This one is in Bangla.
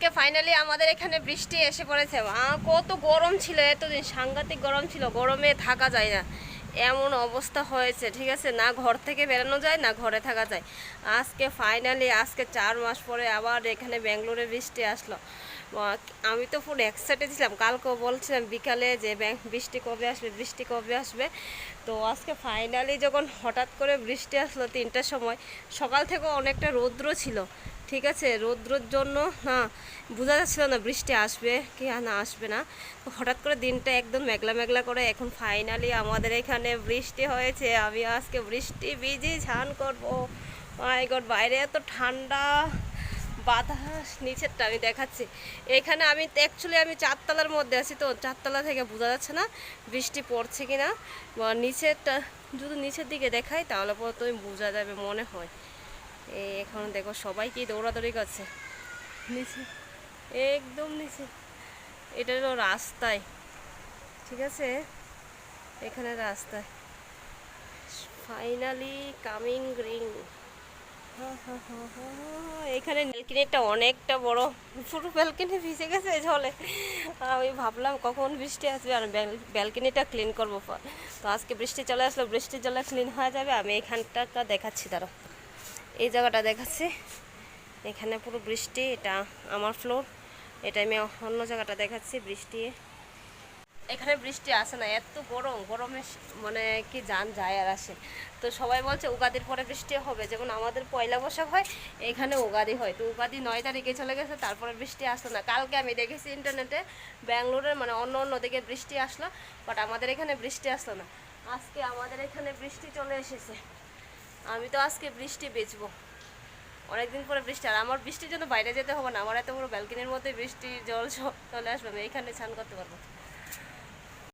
আজকে ফাইনালি আমাদের এখানে বৃষ্টি এসে পড়েছে। কত গরম ছিল, এতদিন সাংঘাতিক গরম ছিল, গরমে থাকা যায় না, এমন অবস্থা হয়েছে। ঠিক আছে, না ঘর থেকে বেরোনো যায় না ঘরে থাকা যায়। আজকে ফাইনালি আজকে 4 মাস পরে আবার এখানে ব্যাঙ্গালোরে বৃষ্টি আসলো। আমি তো পুরো এক্সাইটেড ছিলাম, কালকেও বলছিলাম বিকালে যে বৃষ্টি কবে আসবে, বৃষ্টি কবে আসবে। তো আজকে ফাইনালি যখন হঠাৎ করে বৃষ্টি আসলো 3টার সময়, সকাল থেকে অনেকটা রৌদ্র ছিল। ঠিক আছে, রৌদ্রর জন্য বোঝা যাচ্ছিল না বৃষ্টি আসবে কি না আসবে না। তো হঠাৎ করে দিনটা একদম মেঘলা মেঘলা করে এখন ফাইনালি আমাদের এখানে বৃষ্টি হয়েছে। আমি আজকে বৃষ্টি ভিজে স্নান করবো। মাই গড, বাইরে এত ঠান্ডা, বাতাস। নিচেরটা আমি দেখাচ্ছি, এখানে আমি অ্যাকচুয়ালি আমি 4তলার মধ্যে আছি, তো 4তলা থেকে বোঝা যাচ্ছে না বৃষ্টি পড়ছে কি না। নিচেরটা যদি নিচের দিকে দেখাই তাহলে পরে তুমি বোঝা যাবে মনে হয়। এই এখন দেখো সবাই কি দৌড়াদৌড়ি করছে নিচে, একদম নিচে। এটা হলো রাস্তায়, ঠিক আছে, এখানে রাস্তায় ফাইনালি কামিং গ্রিন। এখানে ব্যালকনিটা অনেকটা বড়, পুরো ব্যালকনি ভিজে গেছে জলে। আমি ভাবলাম কখন বৃষ্টি আসবে আর ব্যালকনিটা ক্লিন করবো। তো আজকে বৃষ্টি চলে আসলো, বৃষ্টির জলে ক্লিন হয়ে যাবে। আমি এখানটা দেখাচ্ছি, দাঁড়াও, এই জায়গাটা দেখাচ্ছি। এখানে পুরো বৃষ্টি, এটা আমার ফ্লোর। এটা আমি অন্য জায়গাটা দেখাচ্ছি বৃষ্টি। এখানে বৃষ্টি আসে না, এত গরম, গরমে মানে কি জান যায় আর আসে। তো সবাই বলছে উগাদির পরে বৃষ্টি হবে, যেমন আমাদের পয়লা বৈশাখ হয়, এখানে উগাদি হয়। তো উগাদি 9 তারিখে চলে গেছে, তারপরে বৃষ্টি আসলো না। কালকে আমি দেখেছি ইন্টারনেটে ব্যাঙ্গালোরের মানে অন্য অন্য দিকে বৃষ্টি আসলো, বাট আমাদের এখানে বৃষ্টি আসলো না। আজকে আমাদের এখানে বৃষ্টি চলে এসেছে। আমি তো আজকে বৃষ্টি বেচবো, অনেকদিন পরে বৃষ্টি। আর আমার বৃষ্টির জন্য বাইরে যেতে হবে না, আমার এত বড় ব্যালকনির মধ্যে বৃষ্টির জল চলে আসবে, আমি এখানে স্নান করতে পারবো।